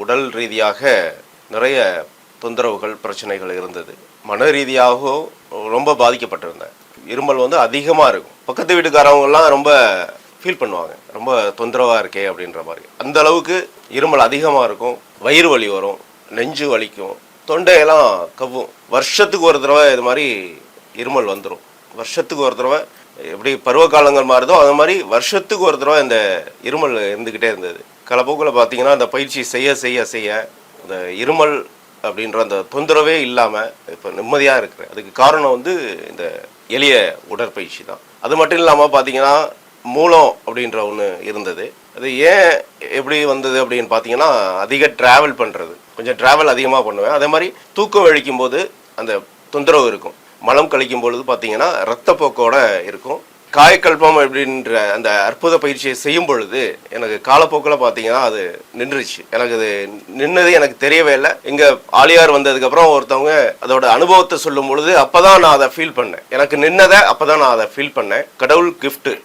உடல் ரீதியாக நிறைய தொந்தரவுகள் பிரச்சனைகள் இருந்தது. மன ரீதியாகவும் ரொம்ப பாதிக்கப்பட்டிருந்தேன். இருமல் வந்து அதிகமாக இருக்கும். பக்கத்து வீட்டுக்காரவங்கெல்லாம் ரொம்ப ஃபீல் பண்ணுவாங்க, ரொம்ப தொந்தரவாக இருக்கே அப்படின்ற மாதிரி. அந்த அளவுக்கு இருமல் அதிகமாக இருக்கும். வயிறு வலி வரும், நெஞ்சு வலிக்கும், தொண்டையெல்லாம் கவ்வும். வருஷத்துக்கு ஒரு தடவை இது மாதிரி இருமல் வந்துடும். வருஷத்துக்கு ஒரு தடவை எப்படி பருவ காலங்கள் மாறுதோ அது மாதிரி வருஷத்துக்கு ஒரு தடவை இந்த இருமல் இருந்துக்கிட்டே இருந்தது. காலப்போக்கில் பார்த்தீங்கன்னா அந்த பயிற்சி செய்ய செய்ய செய்ய இந்த இருமல் அப்படின்ற அந்த தொந்தரவே இல்லாமல் இப்போ நிம்மதியாக இருக்கிறேன். அதுக்கு காரணம் வந்து இந்த எளிய உடற்பயிற்சி தான். அது மட்டும் இல்லாமல் பார்த்தீங்கன்னா மூலம் அப்படின்ற ஒன்று இருந்தது. அது ஏன் எப்படி வந்தது அப்படின்னு பார்த்தீங்கன்னா அதிக ட்ராவல் பண்ணுறது, கொஞ்சம் ட்ராவல் அதிகமாக பண்ணுவேன். அதே மாதிரி தூக்கம் கழிக்கும் போது அந்த தொந்தரவு இருக்கும். மலம் கழிக்கும் பொழுது பார்த்தீங்கன்னா இரத்தப்போக்கோட இருக்கும். காயக்கல்பம் அப்படின்ற அந்த அற்புத பயிற்சியை செய்யும் பொழுது எனக்கு காலப்போக்கில் பார்த்தீங்கன்னா அது நின்றுச்சு. எனக்கு அது நின்னது எனக்கு தெரியவே இல்லை. இங்கே ஆலியார் வந்ததுக்கப்புறம் ஒருத்தவங்க அதோட அனுபவத்தை சொல்லும் பொழுது அப்போ தான் நான் அதை ஃபீல் பண்ணேன். எனக்கு நின்னதை அப்போ தான் நான் அதை ஃபீல் பண்ணேன். கடவுள் கிஃப்ட்டு